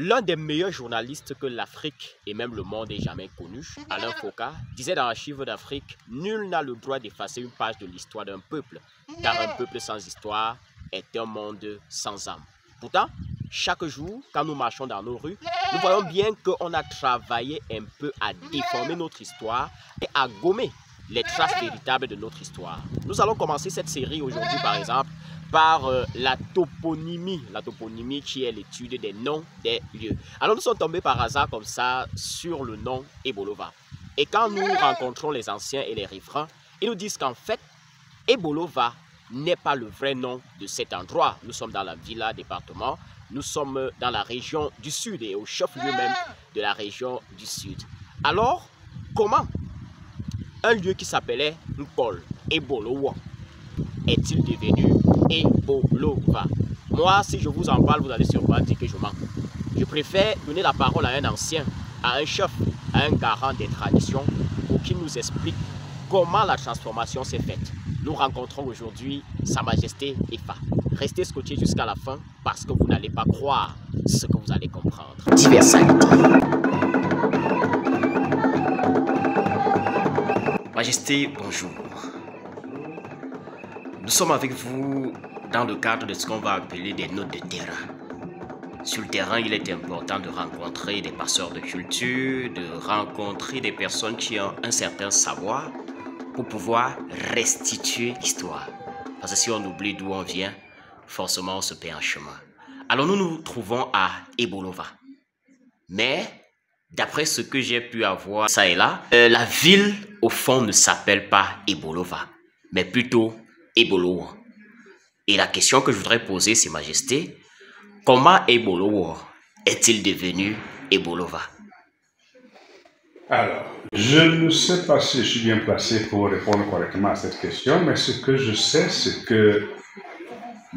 L'un des meilleurs journalistes que l'Afrique et même le monde ait jamais connu, Alain Foka, disait dans Archives d'Afrique, nul n'a le droit d'effacer une page de l'histoire d'un peuple, car un peuple sans histoire est un monde sans âme. Pourtant, chaque jour, quand nous marchons dans nos rues, nous voyons bien qu'on a travaillé un peu à déformer notre histoire et à gommer les traces véritables de notre histoire. Nous allons commencer cette série aujourd'hui, par exemple, par la toponymie qui est l'étude des noms des lieux. Alors nous sommes tombés par hasard comme ça sur le nom Ebolova. Et quand nous rencontrons les anciens et les riverains, ils nous disent qu'en fait, Ebolova n'est pas le vrai nom de cet endroit. Nous sommes dans la Villa département, nous sommes dans la région du Sud et au chef-lieu même de la région du Sud. Alors, comment un lieu qui s'appelait Nkol, Ebolowa, est-il devenu Ebolova? Moi, si je vous en parle, vous allez sûrement dire que je mens. Je préfère donner la parole à un ancien, à un chef, à un garant des traditions pour qu'il nous explique comment la transformation s'est faite. Nous rencontrons aujourd'hui Sa Majesté Efa. Restez scotchés jusqu'à la fin parce que vous n'allez pas croire ce que vous allez comprendre. Diversalité. Majesté, bonjour. Nous sommes avec vous dans le cadre de ce qu'on va appeler des notes de terrain. Sur le terrain, il est important de rencontrer des passeurs de culture, de rencontrer des personnes qui ont un certain savoir pour pouvoir restituer l'histoire. Parce que si on oublie d'où on vient, forcément on se perd en chemin. Alors nous nous trouvons à Ebolova. Mais d'après ce que j'ai pu avoir ça et là, la ville au fond ne s'appelle pas Ebolova, mais plutôt Ebolowa. Et la question que je voudrais poser, c'est Majesté, comment Ebolowa est-il devenu Ebolova? Alors, je ne sais pas si je suis bien placé pour répondre correctement à cette question, mais ce que je sais, c'est que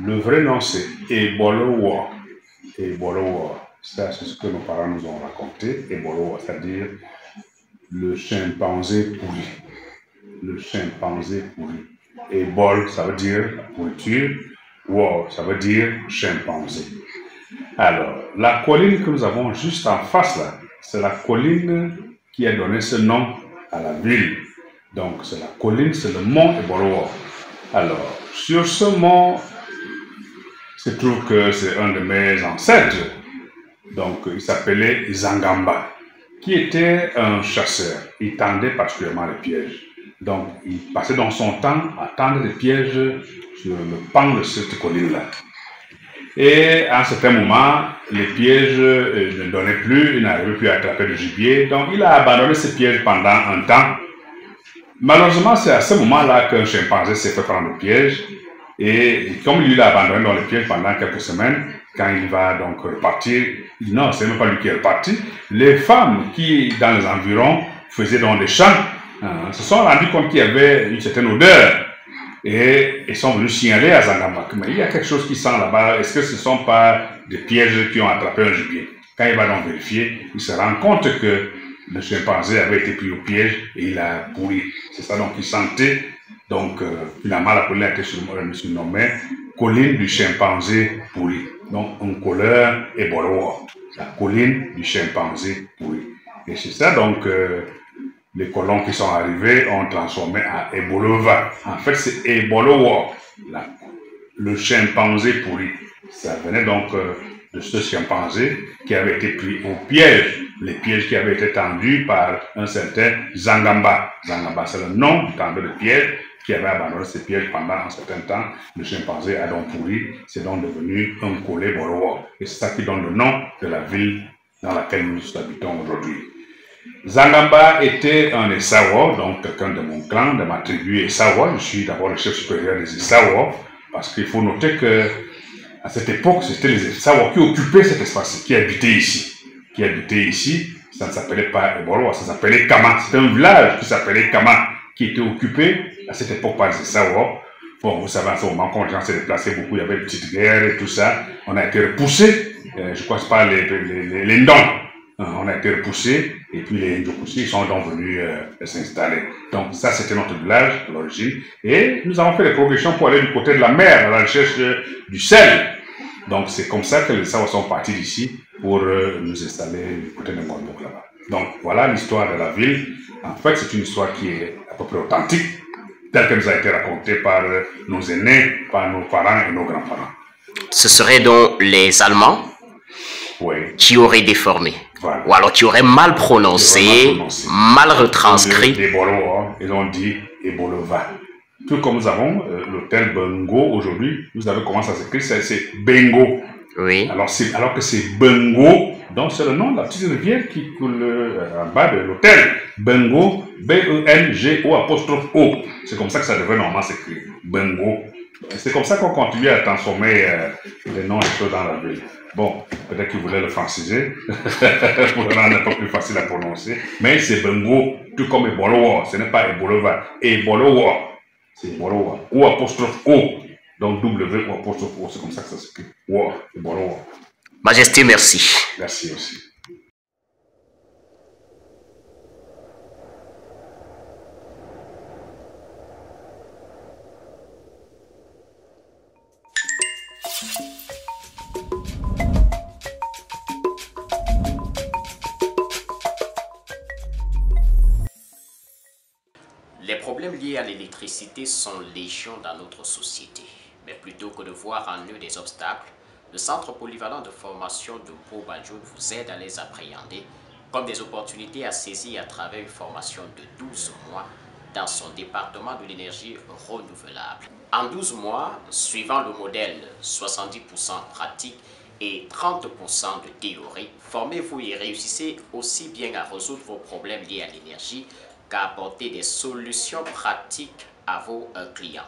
le vrai nom, c'est Ebolowa. Ebolowa, ça, c'est ce que nos parents nous ont raconté. Ebolowa, c'est-à-dire le chimpanzé pourri. Le chimpanzé pourri. Ebol, ça veut dire pourriture. Wa, ça veut dire chimpanzé. Alors, la colline que nous avons juste en face, là, c'est la colline qui a donné ce nom à la ville. Donc, c'est la colline, c'est le mont Ebolowa. Alors, sur ce mont, il se trouve que c'est un de mes ancêtres. Donc, il s'appelait Zangamba, qui était un chasseur. Il tendait particulièrement les pièges. Donc, il passait dans son temps à tendre les pièges sur le pan de cette colline-là. Et à un certain moment, les pièges ne donnaient plus, il n'arrivait plus à attraper le gibier. Donc, il a abandonné ces pièges pendant un temps. Malheureusement, c'est à ce moment-là qu'un chimpanzé s'est fait prendre le piège. Et comme lui l'a abandonné dans le piège pendant quelques semaines, quand il va donc repartir, il dit non, c'est même pas lui qui est reparti. Les femmes qui, dans les environs, faisaient dans des champs, se sont rendues compte qu'il y avait une certaine odeur. Et ils sont venus signaler à Zangamba. Mais il y a quelque chose qui sent là-bas. Est-ce que ce ne sont pas des pièges qui ont attrapé un gibier? Quand il va donc vérifier, il se rend compte que le chimpanzé avait été pris au piège et il a pourri. C'est ça donc il sentait. Donc finalement la colline a été surnommée colline du chimpanzé pourri. Donc un colleur Ebolowa. La colline du chimpanzé pourri. Et c'est ça donc les colons qui sont arrivés ont transformé à Ebolova. En fait, c'est Ebolowa, le chimpanzé pourri. Ça venait donc de ce chimpanzé qui avait été pris au piège. Les pièges qui avaient été tendus par un certain Zangamba. Zangamba, c'est le nom du tendeur de pièges qui avait abandonné ces pièges pendant un certain temps. Le chimpanzé a donc pourri. C'est donc devenu un collé Ebolowa. Et c'est ça qui donne le nom de la ville dans laquelle nous habitons aujourd'hui. Zangamba était un Essawa, donc quelqu'un de mon clan, de ma tribu Essawa. Je suis d'abord le chef supérieur des Essawa, parce qu'il faut noter que à cette époque, c'était les Essawa qui occupaient cet espace, qui habitaient ici. Ça ne s'appelait pas Ebolowa, ça s'appelait Kama. C'était un village qui s'appelait Kama, qui était occupé à cette époque par les Essawa. Bon, vous savez, en ce moment, quand les gens s'est déplacés beaucoup, il y avait des petites guerres et tout ça. On a été repoussés, je crois que c'est pas les Ndons. On a été repoussés et puis les Ndjokussi, ils sont donc venus s'installer. Donc ça, c'était notre village à l'origine. Et nous avons fait des progressions pour aller du côté de la mer, à la recherche du sel. Donc c'est comme ça que les Sawa sont partis d'ici pour nous installer du côté de Ngondok là-bas. Donc voilà l'histoire de la ville. En fait, c'est une histoire qui est à peu près authentique, telle qu'elle nous a été racontée par nos aînés, par nos parents et nos grands-parents. Ce seraient donc les Allemands qui auraient déformé, ou alors qui auraient mal prononcé, mal retranscrit. Les Bolo, ils ont dit Ebolova. Tout comme nous avons l'hôtel Bengo aujourd'hui, vous savez comment ça s'écrit, c'est Bengo. Oui. Alors que c'est Bengo, donc c'est le nom de la petite rivière qui coule en bas de l'hôtel. Bengo, B-E-N-G-O apostrophe O. C'est comme ça que ça devrait normalement s'écrire. Bengo. C'est comme ça qu'on continue à transformer les noms des choses dans la ville. Bon, peut-être qu'ils voulaient le franciser pour le rendre un peu plus facile à prononcer. Mais c'est Bengo, tout comme Ebolowa. Ce n'est pas Ebolova. Ebolowa, c'est Ebolowa. O apostrophe O. Donc W ou apostrophe O, c'est comme ça que ça s'écrit. Wa, Ebolowa. Majesté, merci. Merci aussi. Les problèmes liés à l'électricité sont légion dans notre société. Mais plutôt que de voir en eux des obstacles, le Centre polyvalent de formation de Pau-Banjul vous aide à les appréhender comme des opportunités à saisir à travers une formation de 12 mois dans son département de l'énergie renouvelable. En 12 mois, suivant le modèle 70% pratique et 30% de théorie, formez-vous et réussissez aussi bien à résoudre vos problèmes liés à l'énergie qu'à apporter des solutions pratiques à vos clients.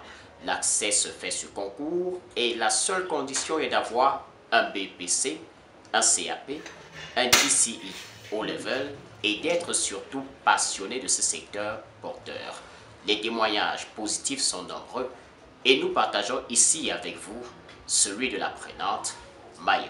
L'accès se fait sur concours et la seule condition est d'avoir un BPC, un CAP, un GCE haut level et d'être surtout passionné de ce secteur porteur. Les témoignages positifs sont nombreux et nous partageons ici avec vous celui de l'apprenante Maïva.